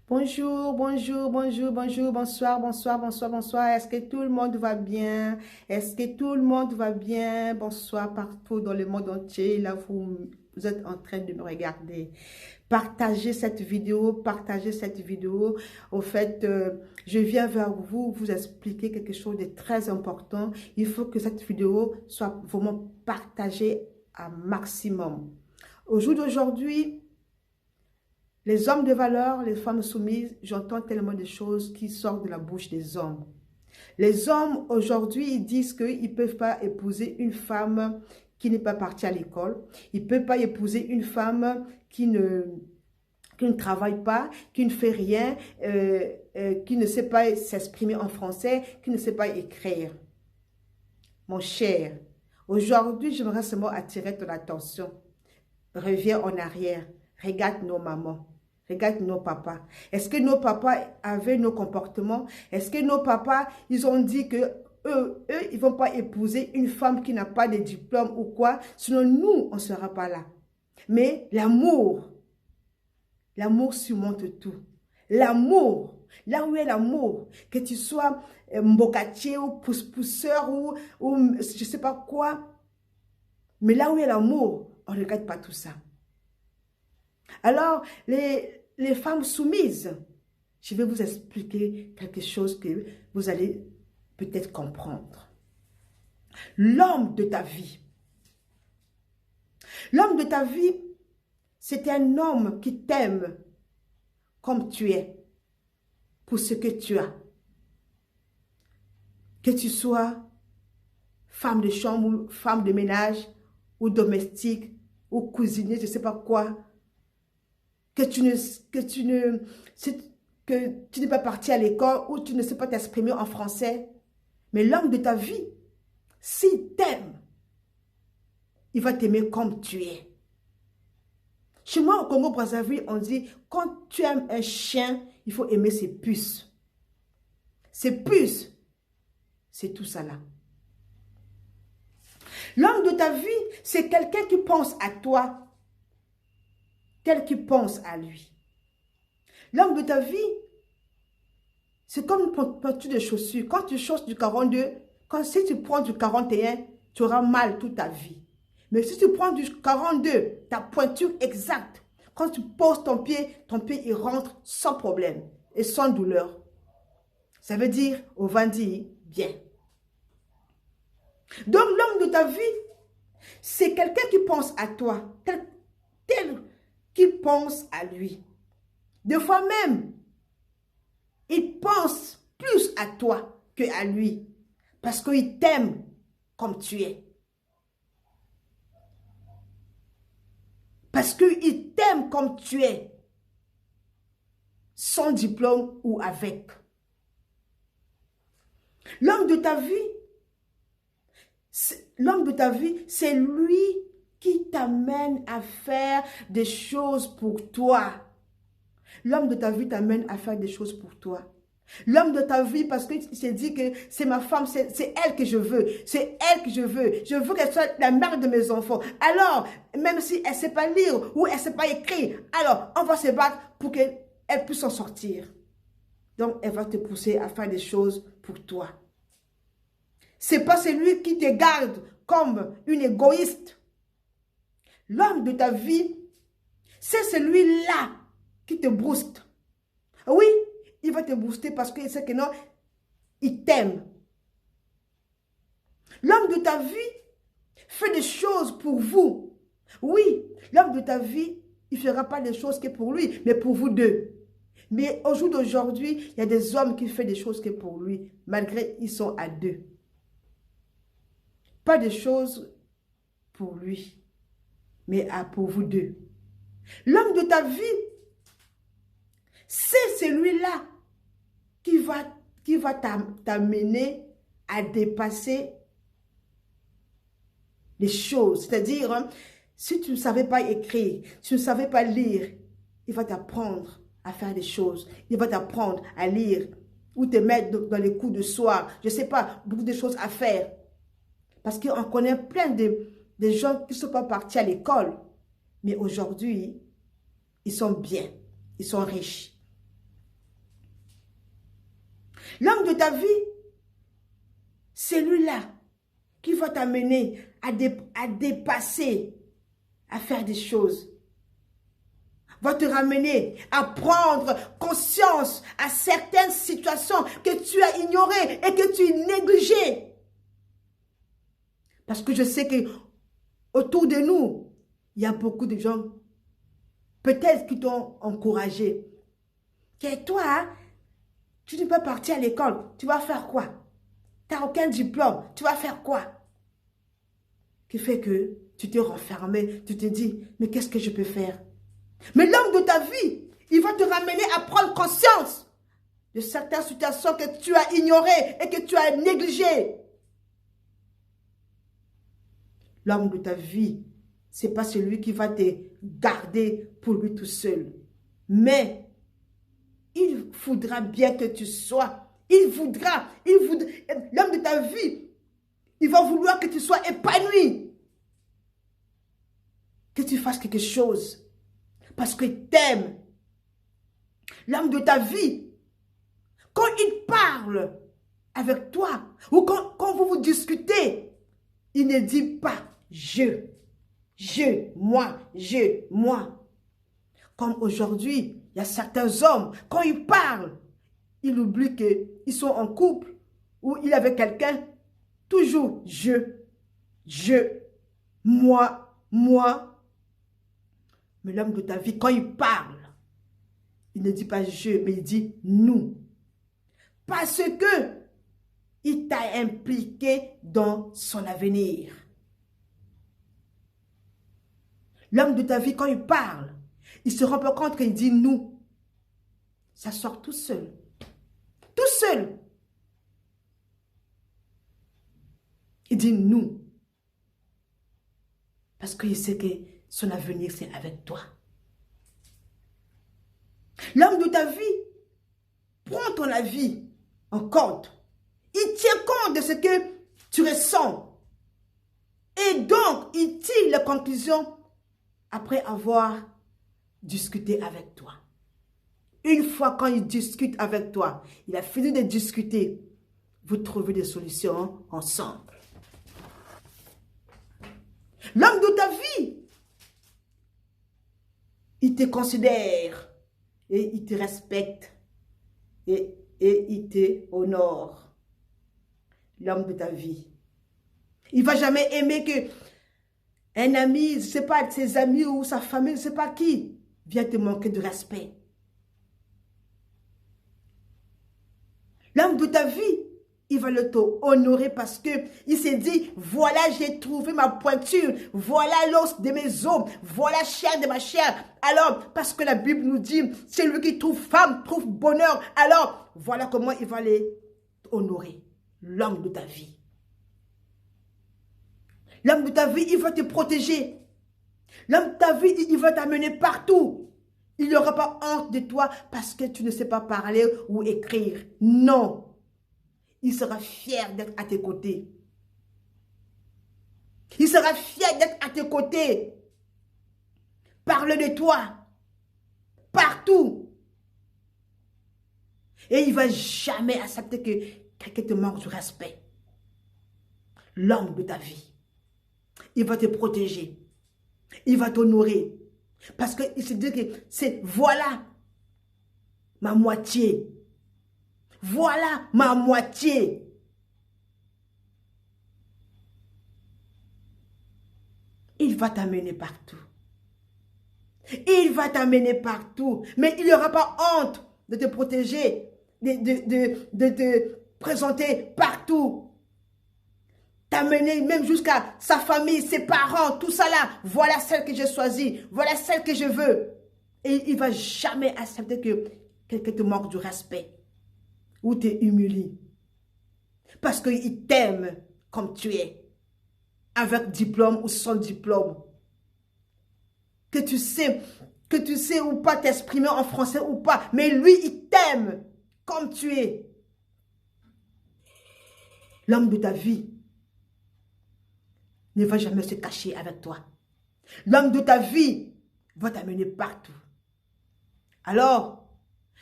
Bonjour, bonjour, bonjour, bonjour, bonsoir, bonsoir, bonsoir, bonsoir. Est-ce que tout le monde va bien? Est-ce que tout le monde va bien? Bonsoir partout dans le monde entier. Là, vous êtes en train de me regarder. Partagez cette vidéo, partagez cette vidéo. Au fait, je viens vers vous, vous expliquer quelque chose de très important. Il faut que cette vidéo soit vraiment partagée un maximum. Au jour d'aujourd'hui, les hommes de valeur, les femmes soumises, j'entends tellement de choses qui sortent de la bouche des hommes. Les hommes, aujourd'hui, ils disent qu'ils ne peuvent pas épouser une femme qui n'est pas partie à l'école. Ils ne peuvent pas épouser une femme qui ne travaille pas, qui ne fait rien, qui ne sait pas s'exprimer en français, qui ne sait pas écrire. Mon cher, aujourd'hui, j'aimerais seulement attirer ton attention. Reviens en arrière. Regarde nos mamans. Regarde nos papas. Est-ce que nos papas avaient nos comportements? Est-ce que nos papas, ils ont dit que ils ne vont pas épouser une femme qui n'a pas de diplôme ou quoi? Sinon, nous, on ne sera pas là. Mais l'amour surmonte tout. L'amour, là où est l'amour, que tu sois mbokatier ou pousseur ou je ne sais pas quoi, mais là où est l'amour, on ne regarde pas tout ça. Alors, les femmes soumises, je vais vous expliquer quelque chose que vous allez peut-être comprendre. L'homme de ta vie. L'homme de ta vie, c'est un homme qui t'aime comme tu es, pour ce que tu as. Que tu sois femme de chambre, ou femme de ménage, ou domestique, ou cuisinier, je ne sais pas quoi. Que tu n'es pas parti à l'école ou tu ne sais pas t'exprimer en français. Mais l'homme de ta vie, s'il t'aime, il va t'aimer comme tu es. Chez moi, au Congo-Brazzaville, on dit, quand tu aimes un chien, il faut aimer ses puces. Ses puces, c'est tout ça là. L'homme de ta vie, c'est quelqu'un qui pense à toi, tel qu'il pense à lui. L'homme de ta vie, c'est comme une pointure de chaussures. Quand tu chausses du 42, si tu prends du 41, tu auras mal toute ta vie. Mais si tu prends du 42, ta pointure exacte, quand tu poses ton pied il rentre sans problème et sans douleur. Ça veut dire, on va dire, bien. Donc l'homme de ta vie, c'est quelqu'un qui pense à toi, tel qui pense à lui. Des fois même, il pense plus à toi qu'à lui. Parce qu'il t'aime comme tu es. Parce qu'il t'aime comme tu es. Sans diplôme ou avec. L'homme de ta vie, c'est lui qui t'amène à faire des choses pour toi. L'homme de ta vie t'amène à faire des choses pour toi. L'homme de ta vie, parce qu'il s'est dit que c'est ma femme, c'est elle que je veux. C'est elle que je veux. Je veux qu'elle soit la mère de mes enfants. Alors, même si elle ne sait pas lire ou elle ne sait pas écrire, alors on va se battre pour qu'elle puisse s'en sortir. Donc, elle va te pousser à faire des choses pour toi. C'est pas celui qui te garde comme une égoïste. L'homme de ta vie, c'est celui-là qui te booste. Oui, il va te booster parce qu'il sait que non, il t'aime. L'homme de ta vie fait des choses pour vous. Oui, l'homme de ta vie, il ne fera pas des choses que pour lui, mais pour vous deux. Mais au jour d'aujourd'hui, il y a des hommes qui font des choses que pour lui, malgré qu'ils sont à deux. Pas des choses pour lui, mais pour vous deux. L'homme de ta vie, c'est celui-là qui va t'amener à dépasser les choses. C'est-à-dire, hein, si tu ne savais pas écrire, si tu ne savais pas lire, il va t'apprendre à faire des choses. Il va t'apprendre à lire ou te mettre dans les coups de soir. Je ne sais pas, beaucoup de choses à faire. Parce qu'on connaît plein de gens qui ne sont pas partis à l'école. Mais aujourd'hui, ils sont bien. Ils sont riches. L'homme de ta vie, c'est lui-là qui va t'amener à dépasser, à faire des choses. Va te ramener à prendre conscience à certaines situations que tu as ignorées et que tu négligées. Parce que je sais que autour de nous, il y a beaucoup de gens, peut-être qui t'ont encouragé. Que toi, tu ne peux pas partir à l'école, tu vas faire quoi? Tu n'as aucun diplôme, tu vas faire quoi? Qui fait que tu t'es renfermé, tu te dis, mais qu'est-ce que je peux faire? Mais l'homme de ta vie, il va te ramener à prendre conscience de certaines situations que tu as ignorées et que tu as négligées. L'homme de ta vie, ce n'est pas celui qui va te garder pour lui tout seul. Mais il voudra bien que tu sois. L'homme de ta vie, il va vouloir que tu sois épanoui. Que tu fasses quelque chose. Parce qu'il t'aime. L'homme de ta vie, quand il parle avec toi, ou quand vous discutez, il ne dit pas moi. Comme aujourd'hui, il y a certains hommes, quand ils parlent, ils oublient qu'ils sont en couple ou il est avec quelqu'un. Toujours moi. Mais l'homme de ta vie, quand il parle, il ne dit pas je, mais il dit nous. Parce que il t'a impliqué dans son avenir. L'homme de ta vie, quand il parle, il se rend pas compte qu'il dit nous. Ça sort tout seul. Tout seul. Il dit nous. Parce qu'il sait que son avenir, c'est avec toi. L'homme de ta vie, prends ton avis en compte. Il tient compte de ce que tu ressens. Et donc, il tire les conclusions après avoir discuté avec toi. Une fois quand il discute avec toi, il a fini de discuter, vous trouvez des solutions ensemble. L'homme de ta vie, il te considère et il te respecte et il te honore. L'homme de ta vie. Il ne va jamais aimer que un ami, je ne sais pas, ses amis ou sa famille, je ne sais pas qui, vient te manquer de respect. L'homme de ta vie, il va le honorer parce qu'il s'est dit, voilà, j'ai trouvé ma pointure, voilà l'os de mes os, voilà la chair de ma chair. Alors, parce que la Bible nous dit, celui qui trouve femme, trouve bonheur. Alors, voilà comment il va les honorer. L'homme de ta vie. L'homme de ta vie, il va te protéger. L'homme de ta vie, il va t'amener partout. Il n'aura pas honte de toi parce que tu ne sais pas parler ou écrire. Non. Il sera fier d'être à tes côtés. Il sera fier d'être à tes côtés. Parle de toi. Partout. Et il ne va jamais accepter que quelqu'un te manque du respect. L'homme de ta vie. Il va te protéger. Il va t'honorer. Parce qu'il se dit que c'est voilà ma moitié. Voilà ma moitié. Il va t'amener partout. Il va t'amener partout. Mais il n'aura pas honte de te protéger, de te présenter partout. T'amener même jusqu'à sa famille, ses parents, tout ça là. Voilà celle que j'ai choisie. Voilà celle que je veux. Et il ne va jamais accepter que quelqu'un te manque du respect. Ou te humilie. Parce qu'il t'aime comme tu es. Avec diplôme ou sans diplôme. Que tu sais ou pas t'exprimer en français ou pas. Mais lui, il t'aime comme tu es. L'homme de ta vie ne va jamais se cacher avec toi. L'homme de ta vie va t'amener partout. Alors,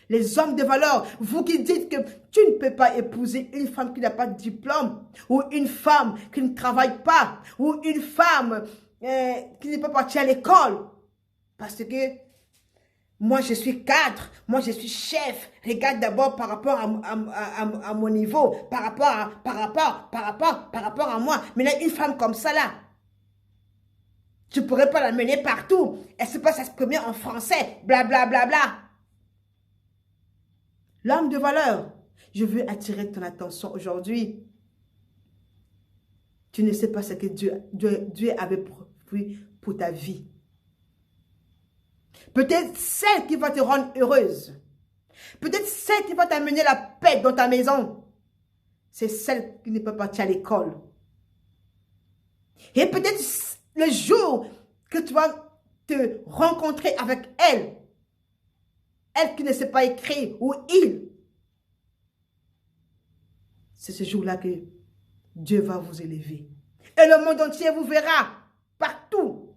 Les hommes de valeur, vous qui dites que tu ne peux pas épouser une femme qui n'a pas de diplôme, ou une femme qui ne travaille pas, ou une femme qui ne peut pas partir à l'école. Parce que moi, je suis cadre, moi, je suis chef. Regarde d'abord par rapport à mon niveau, par rapport à moi. Mais là, une femme comme ça, là, tu ne pourrais pas la mener partout. Elle ne sait pas s'exprimer en français, blablabla. Bla, bla, bla. L'homme de valeur, je veux attirer ton attention aujourd'hui. Tu ne sais pas ce que Dieu avait prévu pour ta vie. Peut-être celle qui va te rendre heureuse. Peut-être celle qui va t'amener la paix dans ta maison. C'est celle qui ne peut pas partir à l'école. Et peut-être le jour que tu vas te rencontrer avec elle, elle qui ne sait pas écrire, ou il, c'est ce jour-là que Dieu va vous élever. Et le monde entier vous verra partout.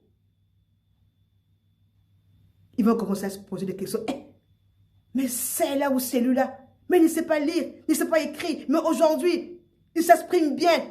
Ils vont commencer à se poser des questions. Mais c'est là ou celui-là, mais il ne sait pas lire, il ne sait pas écrire. Mais aujourd'hui, il s'exprime bien.